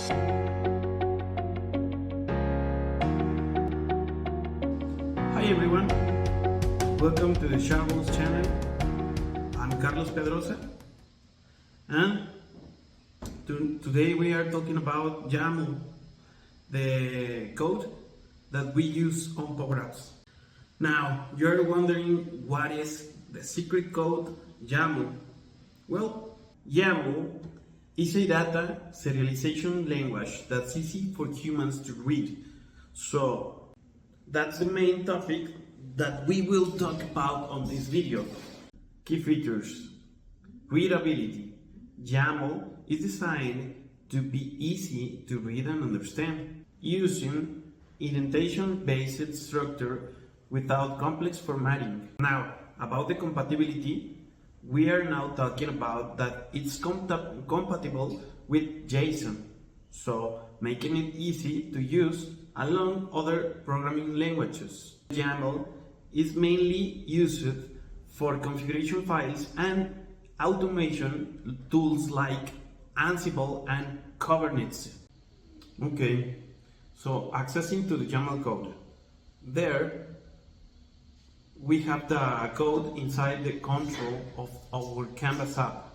Hi everyone, welcome to the Sharbles channel. I'm Carlos Pedroza, and today we are talking about YAML, the code that we use on Power Apps. Now, you're wondering what is the secret code YAML? Well, YAML is a data serialization language that's easy for humans to read. So, that's the main topic that we will talk about on this video. Key features. Readability. YAML is designed to be easy to read and understand, using indentation-based structure without complex formatting. Now, about the compatibility, we are now talking about that it's compatible with JSON, so making it easy to use along other programming languages. YAML is mainly used for configuration files and automation tools like Ansible and Kubernetes. Okay, so accessing to the YAML code. There we have the code inside the control of our Canvas app.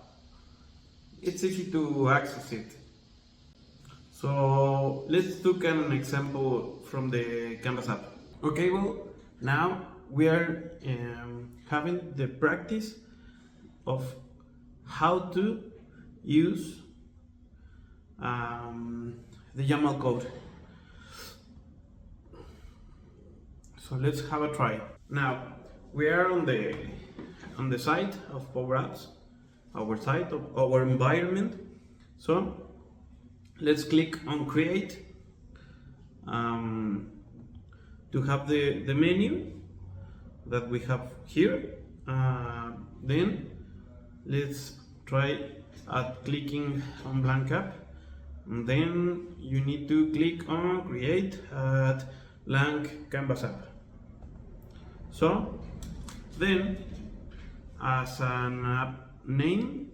It's easy to access it. So let's look at an example from the Canvas app. Okay, well, now we are having the practice of how to use the YAML code. So let's have a try. Now we are on the site of Power Apps, our site of our environment. So let's click on create to have the menu that we have here. Then let's try at clicking on blank app, and then you need to click on create at blank canvas app. So then as an app name,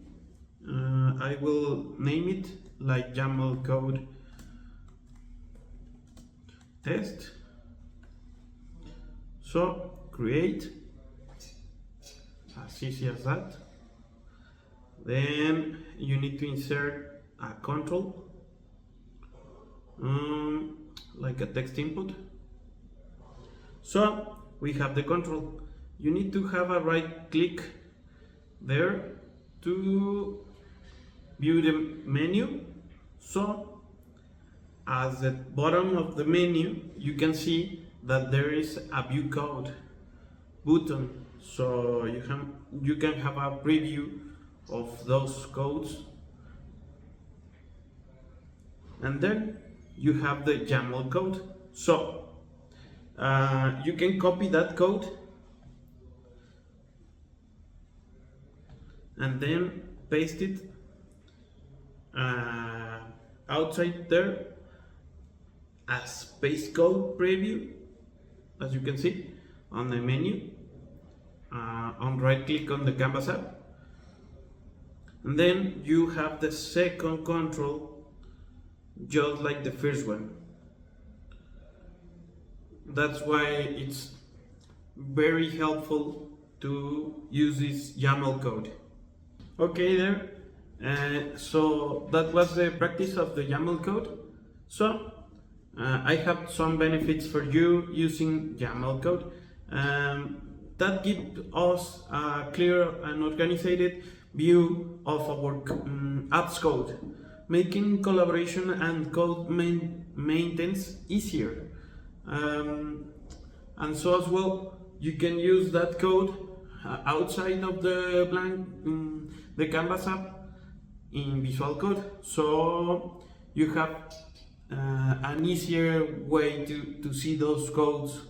I will name it like YAML code test. So create, as easy as that. Then you need to insert a control, like a text input. So we have the control. You need to have a right click there to view the menu. So at the bottom of the menu you can see that there is a view code button, so you can have a preview of those codes, and then you have the YAML code. So you can copy that code and then paste it outside there as paste code preview, as you can see on the menu. On right click on the Canvas app, and then you have the second control just like the first one. That's why it's very helpful to use this YAML code. Okay, there. So that was the practice of the YAML code. So I have some benefits for you using YAML code that give us a clear and organized view of our apps code, making collaboration and code maintenance easier. And so as well, you can use that code outside of the the Canvas app in Visual Code, so you have an easier way to see those codes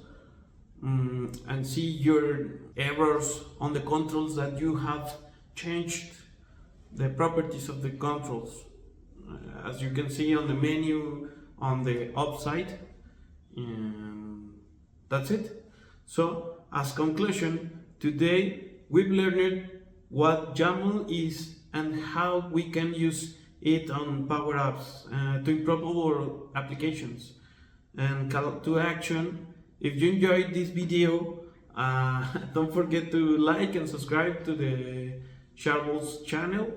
and see your errors on the controls that you have changed the properties of the controls. As you can see on the menu on the upside, that's it. So as conclusion, today we've learned what YAML is and how we can use it on Power Apps to improve our applications. And call to action, if you enjoyed this video, don't forget to like and subscribe to the Sharbles channel.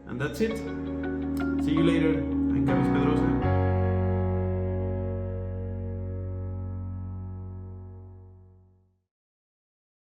And that's it. See you later. I'm Carlos Pedroza.